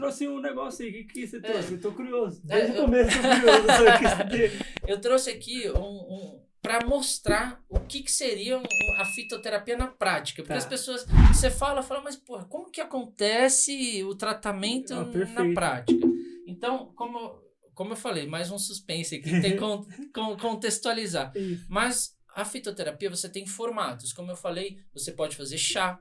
trouxe um negócio aí, o que você trouxe? Eu tô curioso. É, Desde o começo eu tô curioso. Eu quis saber. Eu trouxe aqui para mostrar o que seria a fitoterapia na prática. Porque Tá. as pessoas, você fala, mas porra, como que acontece o tratamento na perfeito. prática? Então, como eu falei, mais um suspense aqui, tem que contextualizar. Isso. Mas a fitoterapia você tem formatos. Como eu falei, você pode fazer chá,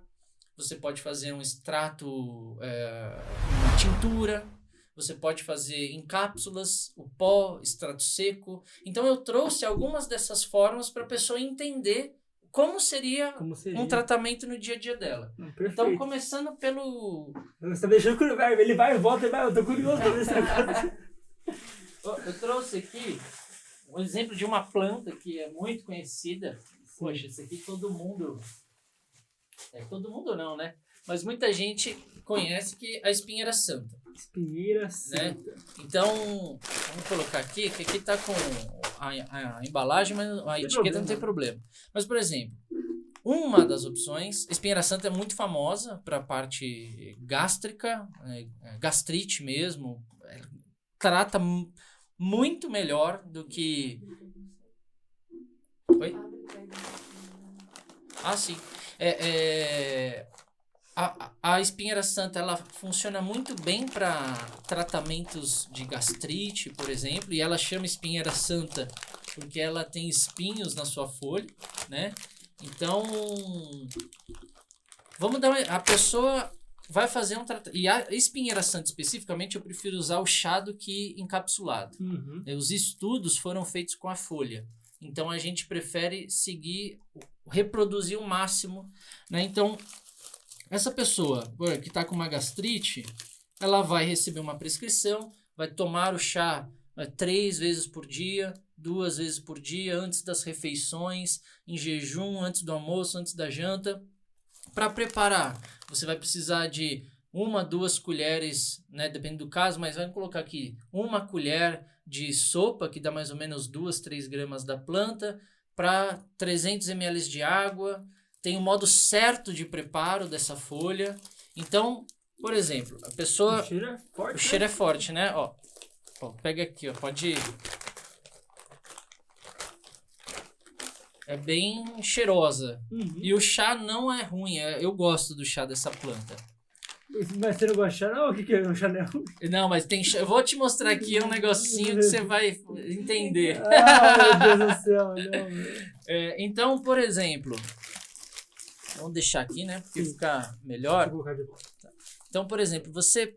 você pode fazer um extrato, uma tintura, você pode fazer em cápsulas, o pó, extrato seco. Então eu trouxe algumas dessas formas para a pessoa entender como seria um tratamento no dia a dia dela. Perfeito. Então, começando pelo... Você tá deixando curioso, ele vai e volta, eu tô curioso pra ver esse negócio. Eu trouxe aqui um exemplo de uma planta que é muito conhecida. Poxa, isso aqui todo mundo... todo mundo não, né? Mas muita gente conhece que a espinheira santa. Espinheira santa. Né? Então, vamos colocar aqui, que aqui tá com a embalagem, mas a etiqueta não tem problema. Mas, por exemplo, uma das opções, espinheira santa é muito famosa para a parte gástrica, gastrite mesmo, trata muito melhor do que... Oi? Ah, sim. A espinheira santa ela funciona muito bem para tratamentos de gastrite, por exemplo, e ela chama espinheira santa porque ela tem espinhos na sua folha, né? Então, a pessoa vai fazer um tratamento. E a espinheira santa especificamente eu prefiro usar o chá do que encapsulado. Uhum. Os estudos foram feitos com a folha. Então a gente prefere reproduzir o máximo, né? Então, essa pessoa que está com uma gastrite, ela vai receber uma prescrição, vai tomar o chá 3 vezes por dia, 2 vezes por dia, antes das refeições, em jejum, antes do almoço, antes da janta. Para preparar, você vai precisar de 1, 2 colheres, né, depende do caso, mas vamos colocar aqui 1 colher de sopa, que dá mais ou menos 2, 3 gramas da planta, para 300 ml de água. Tem um modo certo de preparo dessa folha. Então, por exemplo, a pessoa... O cheiro é forte, né? Ó, pega aqui, ó, pode ir. É bem cheirosa. Uhum. E o chá não é ruim. Eu gosto do chá dessa planta. Mas você não gosta de chá, não? O que é o chá? Não, mas tem chá. Eu vou te mostrar aqui um negocinho que você vai entender. Ah, meu Deus do céu. Não. Então, por exemplo... Vamos deixar aqui, né? Porque fica melhor. Então, por exemplo, você...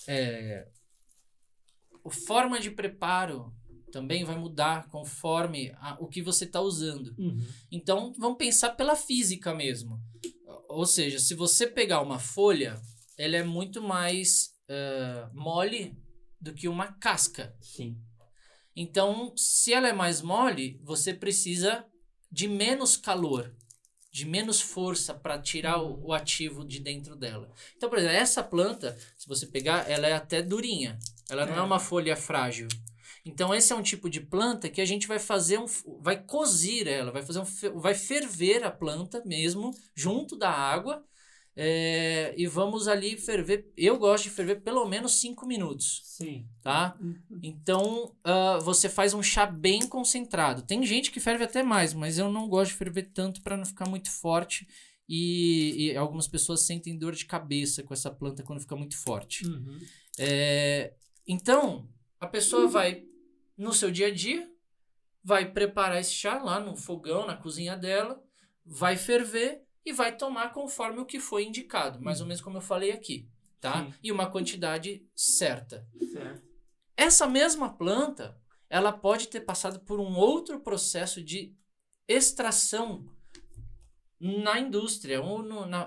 A forma de preparo também vai mudar conforme o que você está usando. Uhum. Então, vamos pensar pela física mesmo. Ou seja, se você pegar uma folha, ela é muito mais mole do que uma casca. Sim. Então, se ela é mais mole, você precisa de menos calor, de menos força para tirar o ativo de dentro dela. Então, por exemplo, essa planta, se você pegar, ela é até durinha. Ela não é uma folha frágil. Então, esse é um tipo de planta que a gente vai fazer vai cozir ela, vai ferver a planta mesmo, junto da água, e vamos ali ferver. Eu gosto de ferver pelo menos 5 minutos. Sim. Tá? Então, você faz um chá bem concentrado. Tem gente que ferve até mais, mas eu não gosto de ferver tanto para não ficar muito forte. E algumas pessoas sentem dor de cabeça com essa planta quando fica muito forte. Uhum. Então, a pessoa vai, no seu dia a dia, vai preparar esse chá lá no fogão, na cozinha dela, vai ferver e vai tomar conforme o que foi indicado. Mais ou menos como eu falei aqui. Tá? Sim. E uma quantidade certa. Certo. Essa mesma planta, ela pode ter passado por um outro processo de extração na indústria,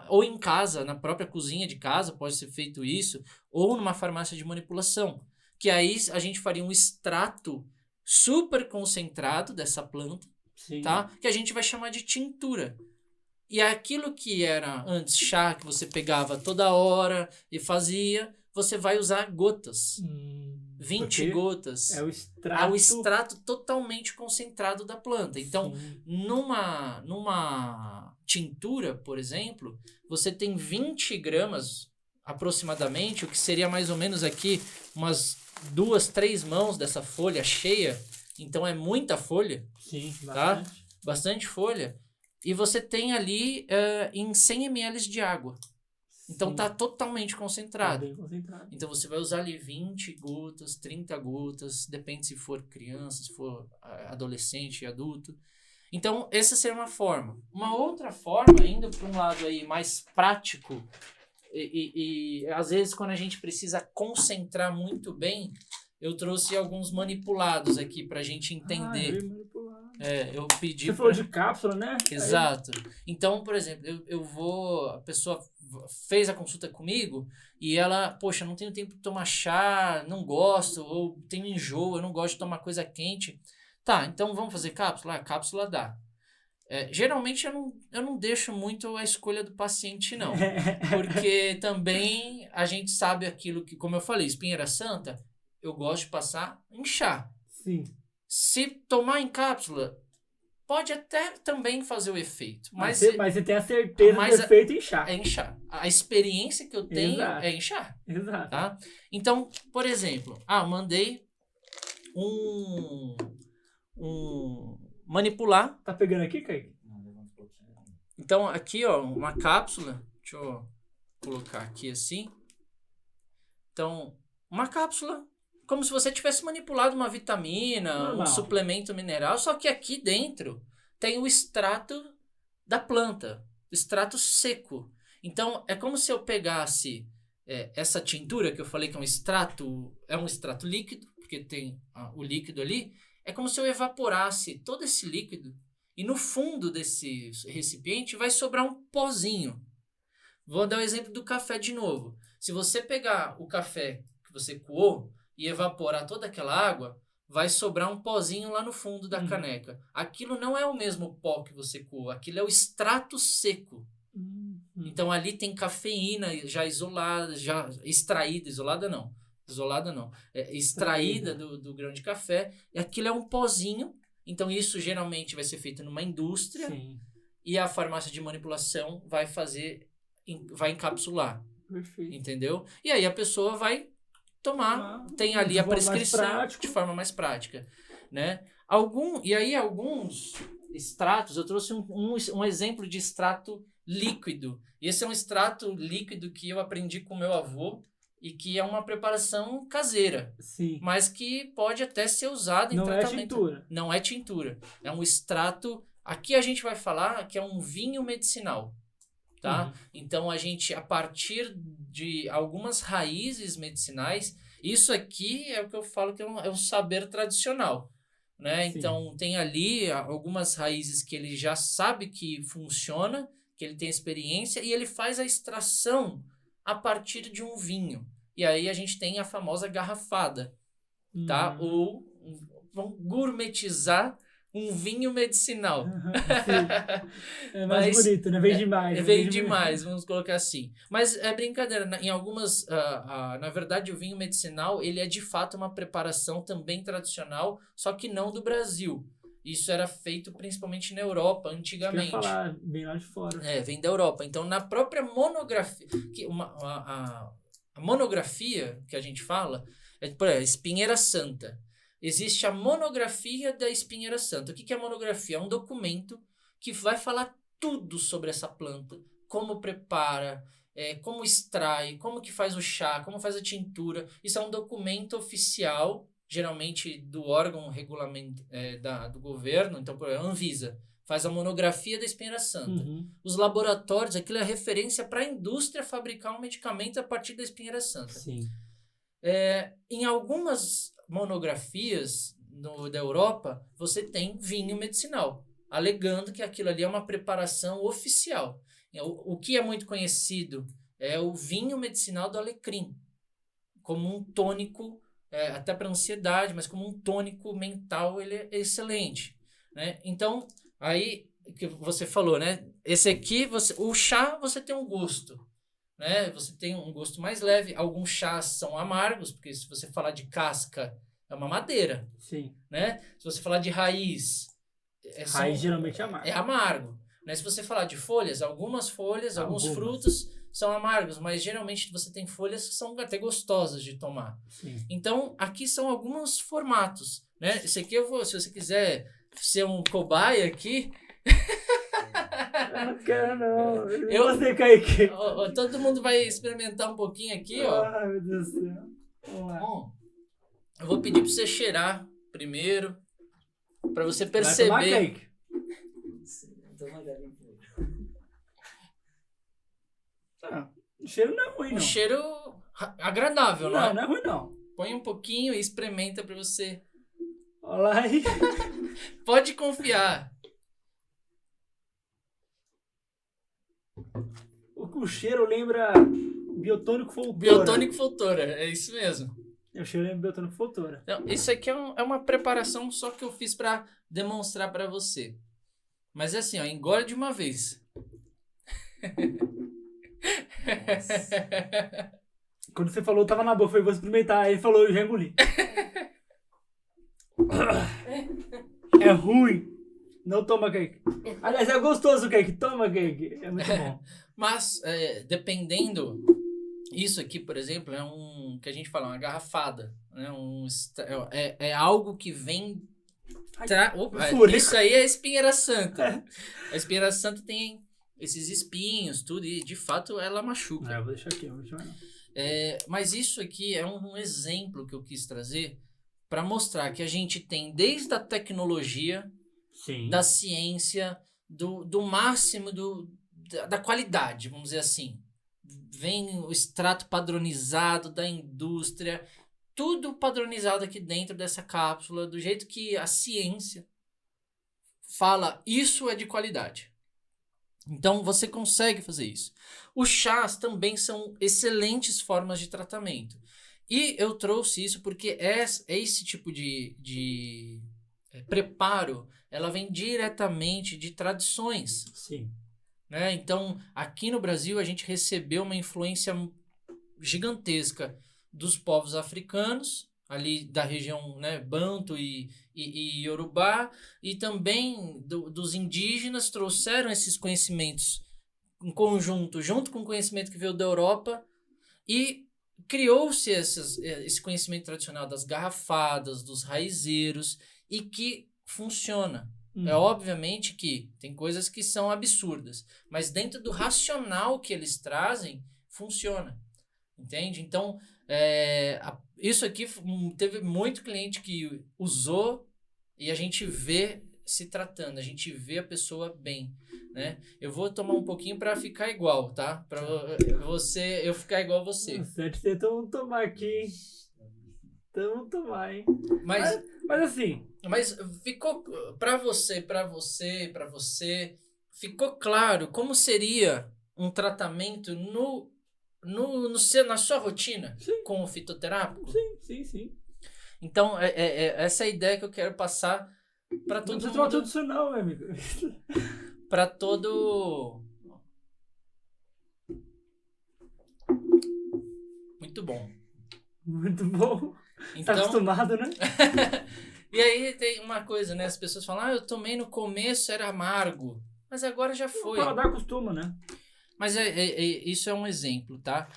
ou em casa, na própria cozinha de casa, pode ser feito isso, ou numa farmácia de manipulação. Que aí a gente faria um extrato super concentrado dessa planta, Sim. tá? Que a gente vai chamar de tintura. E aquilo que era antes chá, que você pegava toda hora e fazia, você vai usar gotas. 20 gotas. É o extrato totalmente concentrado da planta. Então, numa tintura, por exemplo, você tem 20 gramas, aproximadamente o que seria mais ou menos aqui umas 2, 3 mãos dessa folha cheia. Então é muita folha, Sim, tá? bastante. Bastante folha. E você tem ali em 100 ml de água. Então Sim, tá totalmente tá concentrado. bem concentrado. Então você vai usar ali 20 gotas, 30 gotas, depende se for criança, se for adolescente, adulto. Então essa seria uma forma. Uma outra forma, indo para um lado aí mais prático, e às vezes quando a gente precisa concentrar muito bem, eu trouxe alguns manipulados aqui pra gente entender. Ah, manipulado. Eu pedi Você falou de cápsula, né? Exato. Então, por exemplo, eu vou... A pessoa fez a consulta comigo e ela, poxa, não tenho tempo de tomar chá, não gosto, ou tenho enjoo, eu não gosto de tomar coisa quente. Tá, então vamos fazer cápsula? A cápsula dá. Geralmente eu não deixo muito a escolha do paciente, não. Porque também a gente sabe aquilo que, como eu falei, espinheira santa, eu gosto de passar em chá. Sim. Se tomar em cápsula, pode até também fazer o efeito. Mas você tem a certeza do efeito em chá. É em chá. A experiência que eu tenho Exato. é em chá. Exato. Tá? Então, por exemplo, mandei um manipular. Tá pegando aqui, Kaique? Então, aqui, ó, uma cápsula. Deixa eu colocar aqui assim. Então, uma cápsula, como se você tivesse manipulado uma vitamina, Normal. Um suplemento mineral, só que aqui dentro tem o extrato da planta, o extrato seco. Então, é como se eu pegasse essa tintura que eu falei que é um extrato líquido, porque tem o líquido ali, é como se eu evaporasse todo esse líquido e no fundo desse recipiente vai sobrar um pozinho. Vou dar o exemplo do café de novo. Se você pegar o café que você coou e evaporar toda aquela água, vai sobrar um pozinho lá no fundo da caneca. Aquilo não é o mesmo pó que você coou, aquilo é o extrato seco. Então ali tem cafeína já isolada, já extraída, isolada não, extraída do grão de café, e aquilo é um pozinho. Então isso geralmente vai ser feito numa indústria. Sim. E a farmácia de manipulação vai encapsular. Perfeito. Entendeu? E aí a pessoa vai tomar, tem ali a prescrição de forma mais prática, né? Alguns extratos, eu trouxe um exemplo de extrato líquido. Esse é um extrato líquido que eu aprendi com meu avô e que é uma preparação caseira. Sim. Mas que pode até ser usado em tratamento. Não é tintura. Não é tintura. É um extrato... Aqui a gente vai falar que é um vinho medicinal. Tá? Então, a partir de algumas raízes medicinais, isso aqui é o que eu falo que é um saber tradicional, né? Então, tem ali algumas raízes que ele já sabe que funciona, que ele tem experiência, e ele faz a extração a partir de um vinho. E aí a gente tem a famosa garrafada, tá? Ou vamos gourmetizar um vinho medicinal. É mais bonito, né? Vende mais. Vende mais, vamos colocar assim. Mas é brincadeira. Em algumas... na verdade, o vinho medicinal, ele é de fato uma preparação também tradicional, só que não do Brasil. Isso era feito principalmente na Europa, antigamente. Eu ia falar, vem lá de fora. Vem da Europa. Então, na própria monografia... a monografia que a gente fala é, por exemplo, espinheira santa. Existe a monografia da espinheira santa. O que é a monografia? É um documento que vai falar tudo sobre essa planta. Como prepara, como extrai, como que faz o chá, como faz a tintura. Isso é um documento oficial, geralmente do órgão regulamento do governo. Então, por exemplo, a Anvisa faz a monografia da espinheira santa. Os laboratórios, aquilo é referência para a indústria fabricar um medicamento a partir da espinheira santa. Sim. Em algumas monografias da Europa, você tem vinho medicinal, alegando que aquilo ali é uma preparação oficial. O que é muito conhecido é o vinho medicinal do alecrim, como um tônico, até para ansiedade, mas como um tônico mental, ele é excelente, né? Então, aí que você falou, né? Esse aqui, o chá, você tem um gosto, né? Você tem um gosto mais leve. Alguns chás são amargos, porque se você falar de casca, é uma madeira. Sim. Né? Se você falar de raiz... Raiz geralmente é amargo. É amargo. Né? Se você falar de folhas, algumas folhas, alguns frutos são amargos, mas geralmente você tem folhas que são até gostosas de tomar. Sim. Então, aqui são alguns formatos, né? Esse aqui eu vou, se você quiser ser um cobaia aqui... Eu não quero, não. Você, Kaique. Todo mundo vai experimentar um pouquinho aqui, ó. Ai, meu Deus do céu. Vamos lá. Bom, eu vou pedir pra você cheirar primeiro, pra você Vai tomar, perceber. Kaique? O cheiro não é ruim, Um não. cheiro agradável, não é? Não é ruim, não. Põe um pouquinho e experimenta pra você. Olha lá aí. Pode confiar. O cheiro lembra biotônico Foltora. Biotônico Foltora, é isso mesmo. O cheiro lembra biotônico Foltora. Então, isso aqui é uma preparação só que eu fiz pra demonstrar pra você. Mas é assim, ó, engole de uma vez. Quando você falou, tava na boca. Eu falei, vou experimentar. Aí ele falou, eu já engoli. É ruim. Não toma, Kaique. Aliás, é gostoso, Kaique. Toma, Kaique. É muito bom. Mas, dependendo... Isso aqui, por exemplo, é um... Que a gente fala, uma garrafada. Né? É algo que vem... Opa, isso aí é a espinheira santa. A espinheira santa tem esses espinhos, tudo. E, de fato, ela machuca. Eu vou deixar aqui. Não vou deixar não. Mas isso aqui é um exemplo que eu quis trazer para mostrar que a gente tem desde a tecnologia, Sim. da ciência, do máximo da qualidade, vamos dizer assim. Vem o extrato padronizado da indústria, tudo padronizado aqui dentro dessa cápsula, do jeito que a ciência fala, isso é de qualidade. Então, você consegue fazer isso. Os chás também são excelentes formas de tratamento. E eu trouxe isso porque esse tipo de preparo, ela vem diretamente de tradições. Sim. Né? Então, aqui no Brasil, a gente recebeu uma influência gigantesca dos povos africanos, ali da região, né, Banto e Yorubá, e também dos indígenas, trouxeram esses conhecimentos em conjunto, junto com o conhecimento que veio da Europa, e criou-se esse conhecimento tradicional das garrafadas, dos raizeiros, e que funciona. É obviamente que tem coisas que são absurdas, mas dentro do racional que eles trazem, funciona. Entende? Então, isso aqui teve muito cliente que usou e a gente vê se tratando, a gente vê a pessoa bem, né? Eu vou tomar um pouquinho para ficar igual, tá? Para eu ficar igual a você. Certo, então tomar aqui. Então tomar, hein? Mas assim... Mas ficou para você, ficou claro como seria um tratamento na sua rotina? Sim. Com o fitoterápico? Sim. Então, essa é a ideia que eu quero passar para todo mundo. Não precisa tomar tudo isso não, meu amigo. Para todo... Muito bom. Muito bom. Então, tá acostumado, né? E aí tem uma coisa, né? As pessoas falam, eu tomei no começo, era amargo. Mas agora já foi. O paladar acostuma, né? Mas isso é um exemplo, tá?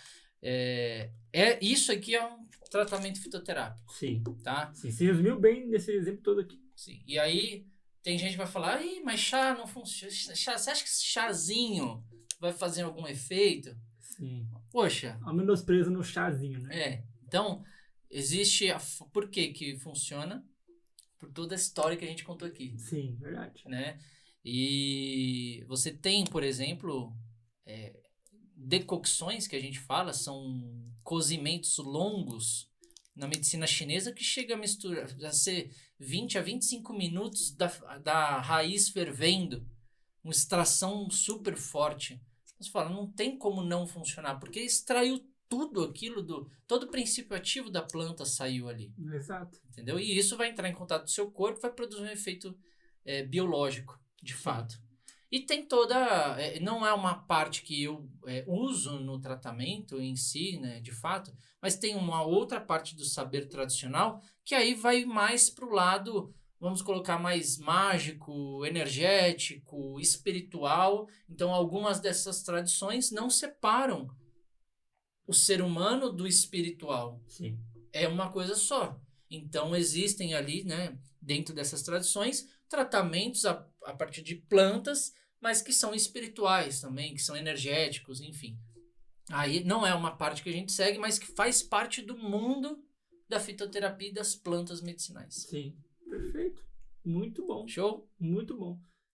Isso aqui é um tratamento fitoterápico. Sim. Tá? Sim, se resumiu bem nesse exemplo todo aqui. Sim. E aí tem gente que vai falar, mas chá não funciona. Você acha que esse chazinho vai fazer algum efeito? Sim. Poxa. Há menosprezo no chazinho, né? Então, existe... Por que funciona? Por toda a história que a gente contou aqui. Sim, verdade. Né? E você tem, por exemplo, decocções que a gente fala, são cozimentos longos na medicina chinesa que chega a ser 20 a 25 minutos da raiz fervendo, uma extração super forte. Você fala, não tem como não funcionar, porque extraiu tudo aquilo, todo o princípio ativo da planta saiu ali. Exato. Entendeu? E isso vai entrar em contato com o seu corpo, vai produzir um efeito biológico, de fato. E tem toda... não é uma parte que eu uso no tratamento em si, né, de fato, mas tem uma outra parte do saber tradicional que aí vai mais para o lado, vamos colocar mais mágico, energético, espiritual. Então, algumas dessas tradições não separam o ser humano do espiritual. Sim. É uma coisa só. Então, existem ali, né, dentro dessas tradições, tratamentos a partir de plantas, mas que são espirituais também, que são energéticos, enfim. Aí não é uma parte que a gente segue, mas que faz parte do mundo da fitoterapia e das plantas medicinais. Sim. Perfeito. Muito bom. Show? Muito bom.